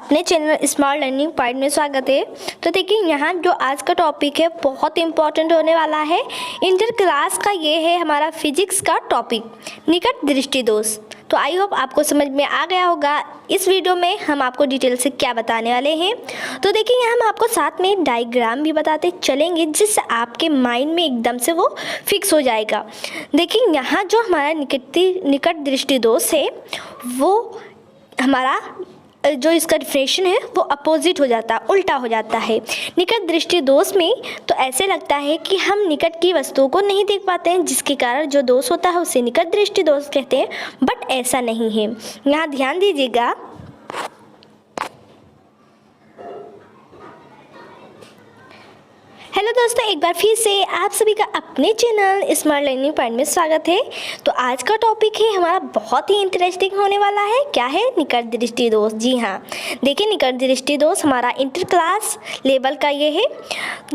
अपने channel smart learning point में स्वागत है। तो देखिए यहाँ जो आज का टॉपिक है बहुत इम्पोर्टेंट होने वाला है। इंटर क्लास का ये है हमारा फिजिक्स का टॉपिक, निकट दृष्टि दोष। तो आई होप आपको समझ में आ गया होगा। इस वीडियो में हम आपको डिटेल से क्या बताने वाले हैं। तो देखिए यहाँ हम आपको साथ में डायग्राम भी बताते चलेंगे जिससे आपके माइंड में एकदम से वो फिक्स हो जाएगा। देखिए यहाँ जो हमारा निकट दृष्टि दोष है वो हमारा जो इसका डिफिनेशन है वो अपोजिट हो जाता है, उल्टा हो जाता है। निकट दृष्टि दोष में तो ऐसे लगता है कि हम निकट की वस्तुओं को नहीं देख पाते हैं, जिसके कारण जो दोष होता है उसे निकट दृष्टि दोष कहते हैं। बट ऐसा नहीं है। यहाँ ध्यान दीजिएगा, हेलो दोस्तों, एक बार फिर से आप सभी का अपने चैनल स्मार्ट लर्निंग पॉइंट में स्वागत है। तो आज का टॉपिक है हमारा बहुत ही इंटरेस्टिंग होने वाला है। क्या है? निकट दृष्टि दोष। जी हाँ, देखिए निकट दृष्टि दोष हमारा इंटर क्लास लेवल का ये है।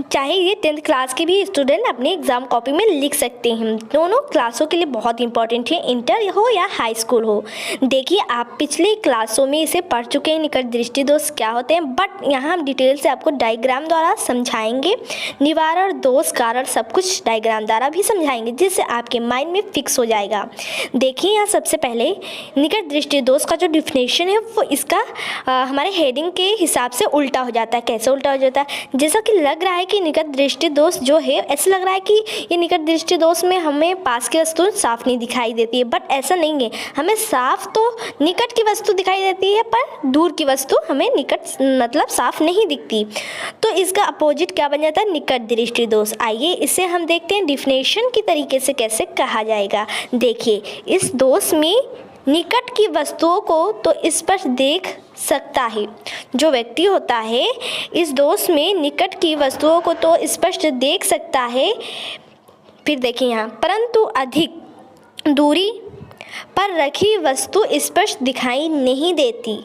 चाहे ये 10th क्लास के भी स्टूडेंट अपने एग्जाम कॉपी में लिख सकते हैं। दोनों क्लासों के लिए बहुत इंपॉर्टेंट है, इंटर हो या हाई स्कूल हो। देखिए आप पिछले क्लासों में इसे पढ़ चुके हैं, निकट दृष्टि दोष क्या होते हैं। बट यहाँ हम डिटेल से आपको डायग्राम द्वारा समझाएंगे, निवारण, दोष, कारण सब कुछ डायग्राम द्वारा भी समझाएंगे, जिससे आपके माइंड में फिक्स हो जाएगा। देखिए यहाँ सबसे पहले निकट दृष्टि दोष का जो डिफिनेशन है वो इसका हमारे हेडिंग के हिसाब से उल्टा हो जाता है। कैसे उल्टा हो जाता है? जैसा कि लग रहा है कि निकट दृष्टि दोष जो है, ऐसा लग रहा है कि ये निकट दृष्टि दोष में हमें पास की वस्तु साफ नहीं दिखाई देती है। बट ऐसा नहीं है, हमें साफ तो निकट की वस्तु दिखाई देती है पर दूर की वस्तु हमें निकट मतलब साफ नहीं दिखती। तो इसका अपोजिट क्या बन जाता है? निकट दृष्टि दोष। आइए इसे हम देखते हैं डिफिनेशन की तरीके से कैसे कहा जाएगा। देखिए इस दोष में निकट की वस्तुओं को तो स्पष्ट देख सकता है। जो व्यक्ति होता है इस दोष में निकट की वस्तुओं को तो स्पष्ट देख सकता है। फिर देखिए यहाँ, परंतु अधिक दूरी पर रखी वस्तु स्पष्ट दिखाई नहीं देती।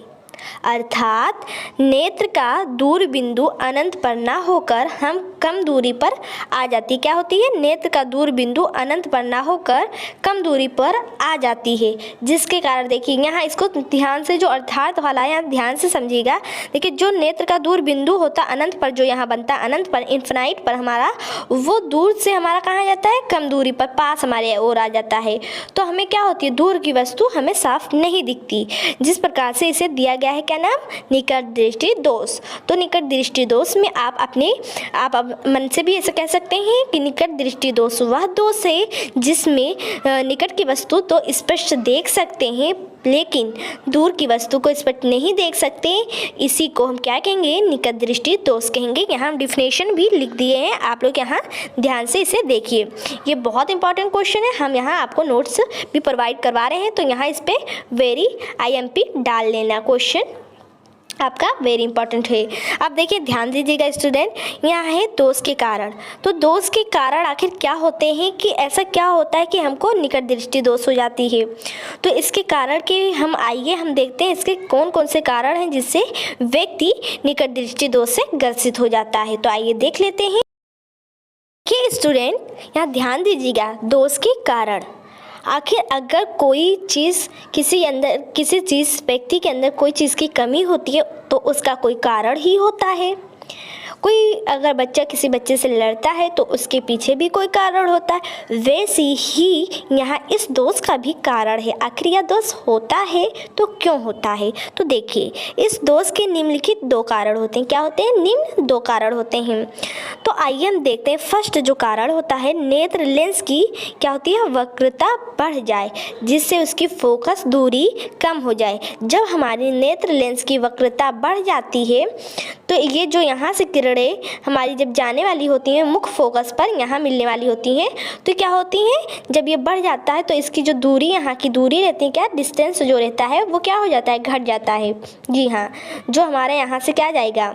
अर्थात नेत्र का दूर बिंदु अनंत पर ना होकर हम कम दूरी पर आ जाती। क्या होती है? नेत्र का दूर बिंदु अनंत पर ना होकर कम दूरी पर आ जाती है, जिसके कारण देखिए यहाँ इसको ध्यान से, जो अर्थात वाला है यहाँ ध्यान से समझिएगा। देखिए जो नेत्र का दूर बिंदु होता है अनंत पर, जो यहाँ बनता है अनंत पर, इन्फिनाइट पर हमारा, वो दूर से हमारा कहाँ जाता है? कम दूरी पर, पास हमारे और आ जाता है। तो हमें क्या होती है? दूर की वस्तु हमें साफ नहीं दिखती। जिस प्रकार से इसे दिया गया है, क्या नाम? निकट दृष्टि दोष। तो निकट दृष्टि दोष में आप मन से भी ऐसे कह सकते हैं कि निकट दृष्टि दोष वह दोष है जिसमें निकट की वस्तु तो स्पष्ट देख सकते हैं लेकिन दूर की वस्तु को स्पष्ट नहीं देख सकते। इसी को हम क्या कहेंगे? निकट दृष्टि दोष कहेंगे। यहाँ हम डिफिनेशन भी लिख दिए हैं, आप लोग यहाँ ध्यान से इसे देखिए। ये बहुत इंपॉर्टेंट क्वेश्चन है, हम यहाँ आपको नोट्स भी प्रोवाइड करवा रहे हैं। तो यहाँ इस पर वेरी IMP डाल लेना, क्वेश्चन आपका वेरी इंपॉर्टेंट है। अब देखिए ध्यान दीजिएगा स्टूडेंट, यहाँ है दोष के कारण। तो दोष के कारण आखिर क्या होते हैं, कि ऐसा क्या होता है कि हमको निकट दृष्टि दोष हो जाती है। तो इसके कारण के आइए हम देखते हैं इसके कौन कौन से कारण हैं जिससे व्यक्ति निकट दृष्टि दोष से ग्रसित हो जाता है। तो आइए देख लेते हैं कि स्टूडेंट यहाँ ध्यान दीजिएगा, दोष के कारण। आखिर अगर कोई चीज़ किसी चीज़ व्यक्ति के अंदर कोई चीज़ की कमी होती है तो उसका कोई कारण ही होता है। कोई अगर बच्चा किसी बच्चे से लड़ता है तो उसके पीछे भी कोई कारण होता है। वैसे ही यहाँ इस दोष का भी कारण है। आखिर यह दोष होता है तो क्यों होता है? तो देखिए इस दोष के निम्नलिखित 2 कारण होते हैं। क्या होते हैं? निम्न 2 कारण होते हैं। तो आइए हम देखते हैं। फर्स्ट जो कारण होता है, नेत्र लेंस की क्या होती है? वक्रता बढ़ जाए, जिससे उसकी फोकस दूरी कम हो जाए। जब हमारी नेत्र लेंस की वक्रता बढ़ जाती है तो ये जो यहाँ से किरणें हमारी जब जाने वाली होती हैं मुख्य फोकस पर, यहाँ मिलने वाली होती हैं, तो क्या होती हैं? जब ये बढ़ जाता है तो इसकी जो दूरी, यहाँ की दूरी रहती है, क्या डिस्टेंस जो रहता है वो क्या हो जाता है? घट जाता है। जी हाँ, जो हमारे यहाँ से क्या जाएगा?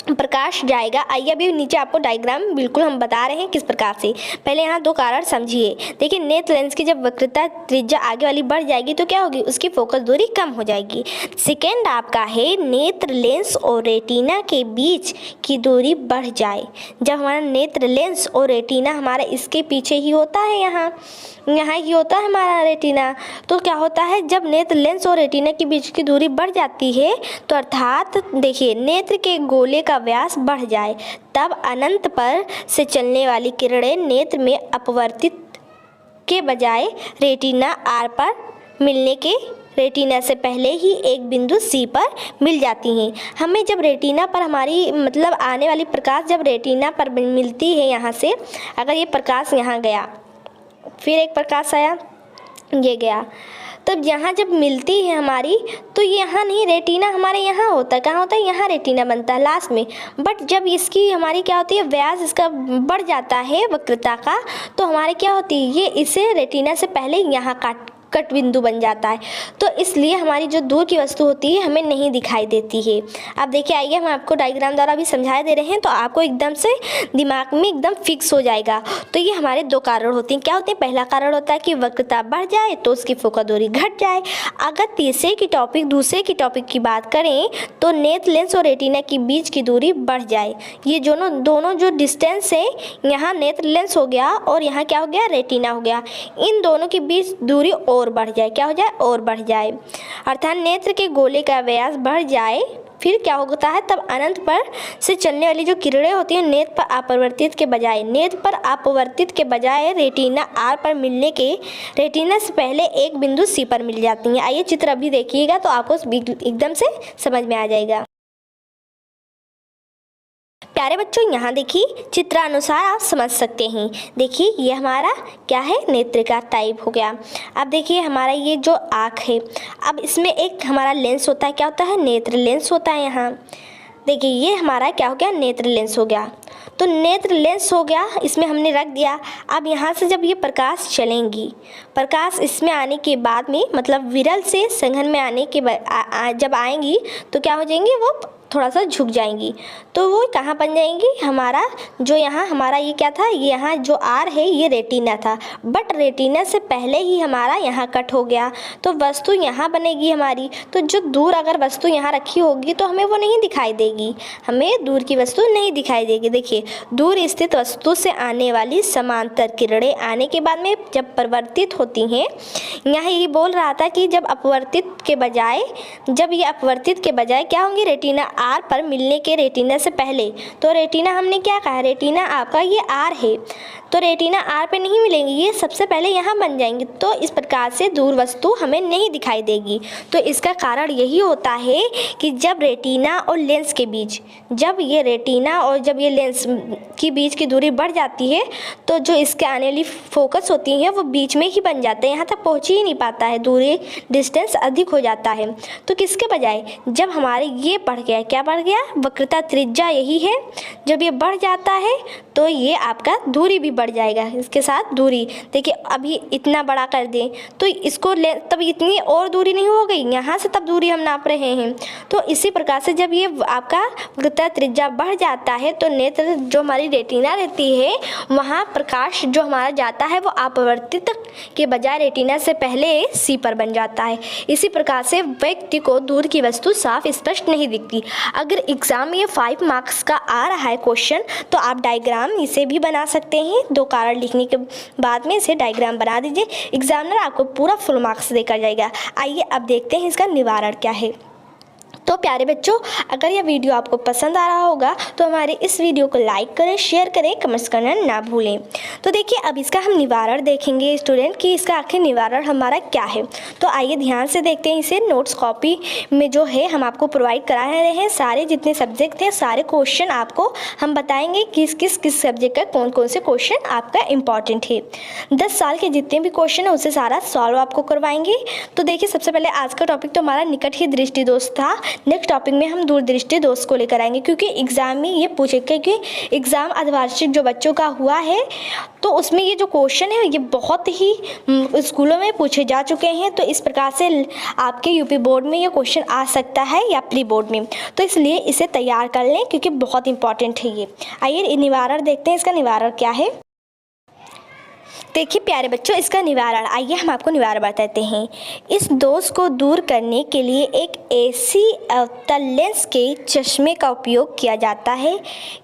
प्रकाश जाएगा। आइए अभी नीचे आपको डायग्राम बिल्कुल हम बता रहे हैं किस प्रकार से। पहले यहाँ दो कारण समझिए। देखिए नेत्र लेंस की जब वक्रता त्रिज्या आगे वाली बढ़ जाएगी तो क्या होगी, उसकी फोकस दूरी कम हो जाएगी। सेकेंड आपका है नेत्र लेंस और रेटिना के बीच की दूरी बढ़ जाए। जब हमारा नेत्र लेंस और रेटिना हमारा इसके पीछे ही होता है, यहाँ ही होता है हमारा रेटिना, तो क्या होता है जब नेत्र लेंस और रेटिना के बीच की दूरी बढ़ जाती है तो अर्थात देखिए नेत्र के गोले का व्यास बढ़ जाए, तब अनंत पर से चलने वाली किरणें नेत्र में अपवर्तित के बजाय रेटिना आर पर मिलने के रेटिना से पहले ही एक बिंदु सी पर मिल जाती हैं। हमें जब रेटिना पर हमारी मतलब आने वाली प्रकाश जब रेटिना पर मिलती है, यहाँ से अगर ये प्रकाश यहाँ गया, फिर एक प्रकाश आया, ये गया, तब यहाँ जब मिलती है हमारी तो यहाँ नहीं, रेटिना हमारे यहाँ होता है। कहाँ होता है, यहाँ रेटिना बनता है लास्ट में। बट जब इसकी हमारी क्या होती है, व्यास इसका बढ़ जाता है वक्रता का, तो हमारे क्या होती है, ये इसे रेटिना से पहले यहाँ कट बिंदु बन जाता है। तो इसलिए हमारी जो दूर की वस्तु होती है हमें नहीं दिखाई देती है। अब देखिए आइए हम आपको डायग्राम द्वारा भी समझा दे रहे हैं तो आपको एकदम से दिमाग में एकदम फिक्स हो जाएगा। तो ये हमारे दो कारण होते हैं। क्या होते हैं, पहला कारण होता है कि वक्रता बढ़ जाए तो उसकी फोकस दूरी घट जाए। अगर दूसरे की टॉपिक की बात करें तो नेत्र लेंस और रेटिना के बीच की दूरी बढ़ जाए। ये दोनों जो डिस्टेंस है, यहाँ नेत्र लेंस हो गया और यहाँ क्या हो गया, रेटिना हो गया, इन दोनों के बीच दूरी और बढ़ जाए। क्या हो जाए, और बढ़ जाए, अर्थात नेत्र के गोले का व्यास बढ़ जाए। फिर क्या होता है, तब अनंत पर से चलने वाली जो किरणें होती हैं नेत्र पर अपवर्तित के बजाय रेटिना आर पर मिलने के रेटिना से पहले एक बिंदु सी पर मिल जाती हैं। आइए चित्र अभी देखिएगा तो आपको एकदम से समझ में आ जाएगा। प्यारे बच्चों यहाँ देखिए चित्रानुसार आप समझ सकते हैं। देखिए ये हमारा क्या है, नेत्र का टाइप हो गया। अब देखिए हमारा ये जो आँख है, अब इसमें एक हमारा लेंस होता है, क्या होता है, नेत्र लेंस होता है। यहाँ देखिए ये हमारा क्या हो गया, नेत्र लेंस हो गया। तो नेत्र लेंस हो गया, इसमें हमने रख दिया। अब यहाँ से जब ये प्रकाश चलेंगी, प्रकाश इसमें आने के बाद में मतलब विरल से सघन में आने के जब आएंगी तो क्या हो जाएंगी, वो थोड़ा सा झुक जाएंगी। तो वो कहाँ बन जाएंगी, हमारा जो यहाँ हमारा ये क्या था, ये यहाँ जो आर है ये रेटिना था, बट रेटिना से पहले ही हमारा यहाँ कट हो गया तो वस्तु यहाँ बनेगी हमारी। तो जो दूर अगर वस्तु यहाँ रखी होगी तो हमें वो नहीं दिखाई देगी, हमें दूर की वस्तु नहीं दिखाई देगी। देखिए दूर स्थित वस्तु से आने वाली समांतर किरणें आने के बाद में जब परिवर्तित होती हैं, यहाँ ये बोल रहा था कि जब ये अपवर्तित के बजाय क्या होंगी, रेटिना आर पर मिलने के रेटिना से पहले। तो रेटिना हमने क्या कहा, रेटिना आपका ये आर है, तो रेटिना आर पे नहीं मिलेंगी, ये सबसे पहले यहाँ बन जाएंगी। तो इस प्रकार से दूर वस्तु हमें नहीं दिखाई देगी। तो इसका कारण यही होता है कि जब रेटिना और लेंस के बीच, जब ये लेंस के बीच की दूरी बढ़ जाती है तो जो इसके आने वाली फोकस होती है वो बीच में ही बन जाता है, यहाँ तक पहुँच ही नहीं पाता है, दूरी डिस्टेंस अधिक हो जाता है। तो किसके बजाय जब हमारे ये बढ़ गया, क्या बढ़ गया, वक्रता त्रिज्या यही है, जब ये बढ़ जाता है तो ये आपका दूरी भी बढ़ जाएगा, इसके साथ दूरी। देखिए अभी इतना बड़ा कर दें तो इसको तब इतनी और दूरी नहीं हो गई, यहाँ से तब दूरी हम नाप रहे हैं। तो इसी प्रकार से जब ये आपका वक्रता त्रिज्या बढ़ जाता है तो नेत्र जो हमारी रेटिना रहती है वहाँ प्रकाश जो हमारा जाता है वो अपवर्तित के बजाय रेटिना से पहले सी पर बन जाता है। इसी प्रकार से व्यक्ति को दूर की वस्तु साफ स्पष्ट नहीं दिखती। अगर एग्जाम में ये 5 मार्क्स का आ रहा है क्वेश्चन तो आप डायग्राम इसे भी बना सकते हैं। 2 कारण लिखने के बाद में इसे डायग्राम बना दीजिए, एग्जामिनर आपको पूरा फुल मार्क्स देकर जाएगा। आइए अब देखते हैं इसका निवारण क्या है। तो प्यारे बच्चों, अगर यह वीडियो आपको पसंद आ रहा होगा तो हमारे इस वीडियो को लाइक करें, शेयर करें, कमेंट्स करना ना भूलें। तो देखिए अब इसका हम निवारण देखेंगे स्टूडेंट कि इसका आखिर निवारण हमारा क्या है। तो आइए ध्यान से देखते हैं इसे। नोट्स कॉपी में जो है हम आपको प्रोवाइड करा रहे हैं, सारे जितने सब्जेक्ट थे सारे क्वेश्चन आपको हम बताएंगे किस सब्जेक्ट का कौन कौन से क्वेश्चन आपका इंपॉर्टेंट है। 10 साल के जितने भी क्वेश्चन है उससे सारा सॉल्व आपको करवाएंगे। तो देखिए सबसे पहले आज का टॉपिक तो हमारा निकट ही दृष्टि दोष था, नेक्स्ट टॉपिक में हम दूरदृष्टि दोष को लेकर आएंगे, क्योंकि एग्ज़ाम में ये पूछे, क्योंकि एग्ज़ाम अर्धवार्षिक जो बच्चों का हुआ है तो उसमें ये जो क्वेश्चन है ये बहुत ही स्कूलों में पूछे जा चुके हैं। तो इस प्रकार से आपके यूपी बोर्ड में ये क्वेश्चन आ सकता है या प्री बोर्ड में, तो इसलिए इसे तैयार कर लें क्योंकि बहुत इंपॉर्टेंट है ये। आइए निवारण देखते हैं, इसका निवारण क्या है। देखिए प्यारे बच्चों, इसका निवारण, आइए हम आपको निवारण बताते हैं। इस दोष को दूर करने के लिए एक ऐसी अवतल लेंस के चश्मे का उपयोग किया जाता है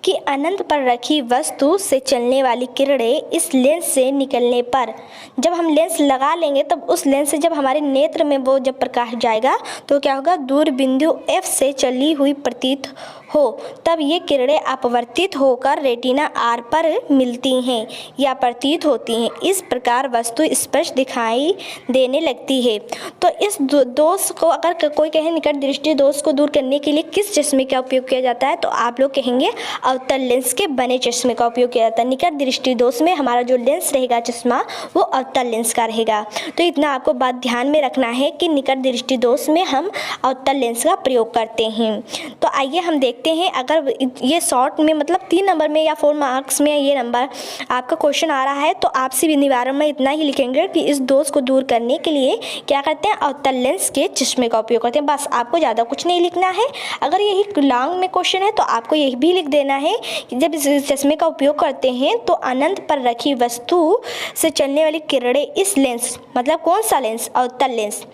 कि अनंत पर रखी वस्तु से चलने वाली किरणें इस लेंस से निकलने पर, जब हम लेंस लगा लेंगे तब उस लेंस से जब हमारे नेत्र में वो जब प्रकाश जाएगा तो क्या होगा, दूर बिंदु F से चली हुई प्रतीत हो, तब ये किरणें अपवर्तित होकर रेटिना R पर मिलती हैं या प्रतीत होती हैं। इस प्रकार वस्तु स्पष्ट दिखाई देने लगती है। तो इस दोष को अगर कोई कहे निकट दृष्टि दोष को दूर करने के लिए किस चश्मे का उपयोग किया जाता है, तो आप लोग कहेंगे अवतल लेंस के बने चश्मे का उपयोग किया जाता है। निकट दृष्टि दोष में हमारा जो लेंस रहेगा चश्मा वो अवतल लेंस का रहेगा। तो इतना आपको बात ध्यान में रखना है कि निकट दृष्टि दोष में हम अवतल लेंस का प्रयोग करते हैं। तो आइए हम देखते हैं, अगर ये शॉर्ट में मतलब 3 नंबर में या 4 मार्क्स में ये नंबर आपका क्वेश्चन आ रहा है तो आपसे भी निवारण में इतना ही लिखेंगे कि इस दोष को दूर करने के लिए क्या करते हैं, अवतल लेंस के चश्मे का उपयोग करते हैं। बस आपको ज़्यादा कुछ नहीं लिखना है। अगर यही लॉन्ग में क्वेश्चन है तो आपको यही भी लिख देना है कि जब इस चश्मे का उपयोग करते हैं तो अनंत पर रखी वस्तु से चलने वाली किरणें इस लेंस, मतलब कौन सा लेंस, अवतल लेंस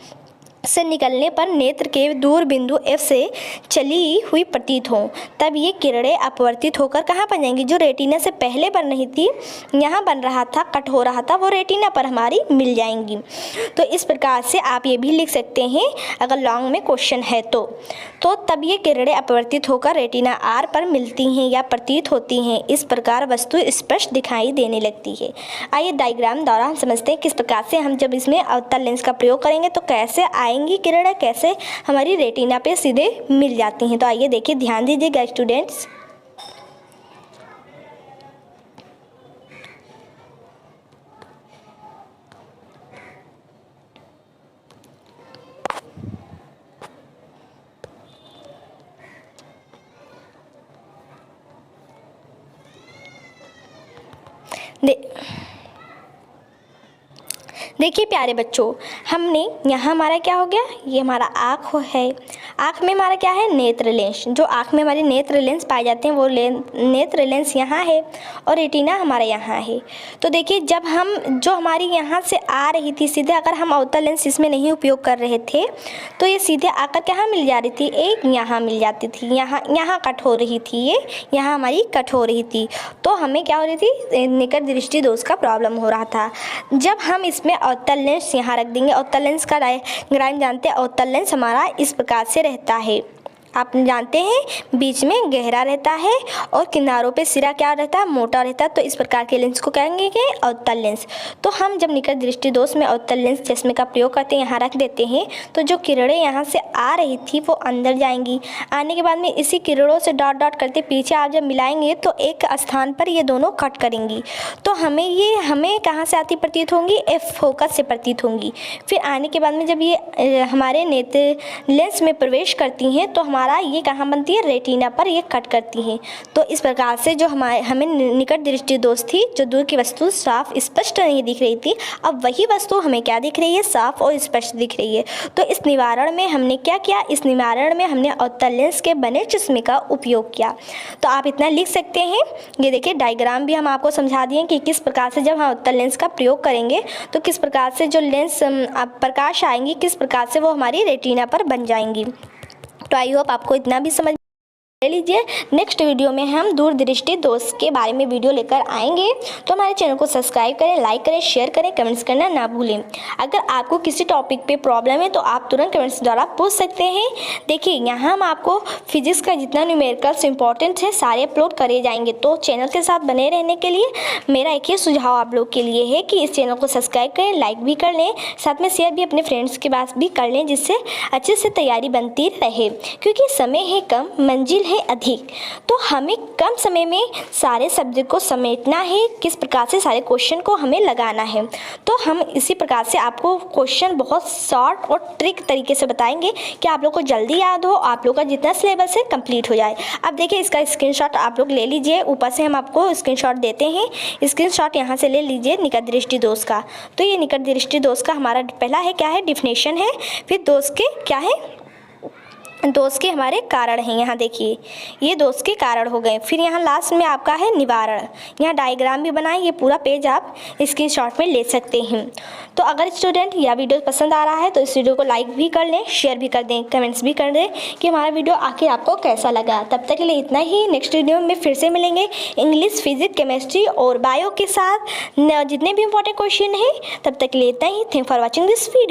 से निकलने पर नेत्र के दूर बिंदु F से चली हुई प्रतीत हो, तब ये किरणें अपवर्तित होकर कहाँ बन जाएंगी, जो रेटिना से पहले बन रही थी, यहाँ बन रहा था, कट हो रहा था, वो रेटिना पर हमारी मिल जाएंगी। तो इस प्रकार से आप ये भी लिख सकते हैं अगर लॉन्ग में क्वेश्चन है तो तब ये किरणें अपवर्तित होकर रेटिना R पर मिलती हैं या प्रतीत होती हैं। इस प्रकार वस्तु स्पष्ट दिखाई देने लगती है। आइए डायग्राम द्वारा हम समझते हैं किस प्रकार से हम जब इसमें अवतल लेंस का प्रयोग करेंगे तो कैसे आएंगी किरणें, कैसे हमारी रेटिना पे सीधे मिल जाती हैं। तो आइए देखिए, ध्यान दीजिएगा स्टूडेंट्स। देखिए प्यारे बच्चों, हमने यहाँ हमारा क्या हो गया, ये हमारा आँख है। आँख में हमारा क्या है, नेत्र लेंस। जो आँख में हमारे नेत्र लेंस पाए जाते हैं वो नेत्र लेंस यहाँ है और रेटिना हमारा यहाँ है। तो देखिए जब हम जो हमारी यहाँ से आ रही थी सीधे, अगर हम अवतल लेंस इसमें नहीं उपयोग कर रहे थे तो ये सीधे आकर कहाँ मिल जा रही थी, एक यहाँ मिल जाती थी, यहाँ कट हो रही थी, ये यहाँ हमारी कट हो रही थी। तो हमें क्या हो रही थी, निकट दृष्टि दोष का प्रॉब्लम हो रहा था। जब हम इसमें अवतल लेंस यहाँ रख देंगे, अवतल लेंस का डायग्राम जानते हैं, अवतल लेंस हमारा इस प्रकार से रहता है। आप जानते हैं बीच में गहरा रहता है और किनारों पे सिरा क्या रहता है, मोटा रहता है। तो इस प्रकार के लेंस को कहेंगे कि अवतल लेंस। तो हम जब निकट दृष्टि दोष में अवतल लेंस चश्मे का प्रयोग करते हैं, यहाँ रख देते हैं, तो जो किरणें यहाँ से आ रही थी वो अंदर जाएंगी। आने के बाद में इसी किरणों से डॉट डॉट करते पीछे आप जब मिलाएंगे तो एक स्थान पर ये दोनों कट करेंगी। तो हमें कहाँ से आती प्रतीत होंगी, F फोकस से प्रतीत होंगी। फिर आने के बाद में जब ये हमारे नेत्र लेंस में प्रवेश करती हैं तो हमारा ये कहाँ बनती है, रेटिना पर ये कट करती है। तो इस प्रकार से जो हमें निकट दृष्टि दोष थी, जो दूर की वस्तु साफ स्पष्ट नहीं दिख रही थी, अब वही वस्तु हमें क्या दिख रही है, साफ और स्पष्ट दिख रही है। तो इस निवारण में हमने क्या किया, इस निवारण में हमने अवतल लेंस के बने चश्मे का उपयोग किया। तो आप इतना लिख सकते हैं। ये देखिए डायग्राम भी हम आपको समझा दिए कि किस प्रकार से जब हम अवतल लेंस का प्रयोग करेंगे तो किस प्रकार से जो लेंस प्रकाश आएंगी, किस प्रकार से वो हमारी रेटिना पर बन जाएंगी। तो आई होप आपको इतना भी समझ ले लीजिए। नेक्स्ट वीडियो में हम दूरदृष्टि दोष के बारे में वीडियो लेकर आएंगे। तो हमारे चैनल को सब्सक्राइब करें, लाइक करें, शेयर करें, कमेंट्स करना ना भूलें। अगर आपको किसी टॉपिक पे प्रॉब्लम है तो आप तुरंत कमेंट्स द्वारा पूछ सकते हैं। देखिए यहाँ हम आपको फिजिक्स का जितना न्यूमेरिकल्स इंपॉर्टेंट है सारे अपलोड करे जाएंगे। तो चैनल के साथ बने रहने के लिए मेरा एक ही सुझाव आप लोग के लिए है कि इस चैनल को सब्सक्राइब करें, लाइक भी कर लें, साथ में शेयर भी अपने फ्रेंड्स के पास भी कर लें, जिससे अच्छे से तैयारी बनती रहे। क्योंकि समय है कम, मंजिल है अधिक। तो हमें कम समय में सारे सब्जेक्ट को समेटना है, किस प्रकार से सारे क्वेश्चन को हमें लगाना है। तो हम इसी प्रकार से आपको क्वेश्चन बहुत शॉर्ट और ट्रिक तरीके से बताएंगे कि आप लोग को जल्दी याद हो, आप लोग का जितना सिलेबस है कंप्लीट हो जाए। अब देखिए इसका स्क्रीनशॉट आप लोग ले लीजिए, ऊपर से हम आपको स्क्रीनशॉट देते हैं। स्क्रीनशॉट यहाँ से ले लीजिए निकट दृष्टि दोष का। तो ये निकट दृष्टि दोष का हमारा पहला है क्या है, डिफिनेशन है। फिर दोष के क्या है, दोष के हमारे कारण हैं। यहाँ देखिए ये दोष के कारण हो गए। फिर यहाँ लास्ट में आपका है निवारण। यहाँ डायग्राम भी बनाए, ये पूरा पेज आप स्क्रीनशॉट में ले सकते हैं। तो अगर स्टूडेंट यह वीडियो पसंद आ रहा है तो इस वीडियो को लाइक भी कर लें, शेयर भी कर दें, कमेंट्स भी कर दें कि हमारा वीडियो आखिर आपको कैसा लगा। तब तक के लिए इतना ही। नेक्स्ट वीडियो में फिर से मिलेंगे इंग्लिश, फिजिक्स, केमिस्ट्री और बायो के साथ जितने भी इंपॉर्टेंट क्वेश्चन हैं। तब तक के लिए इतना ही। Thank for watching this video.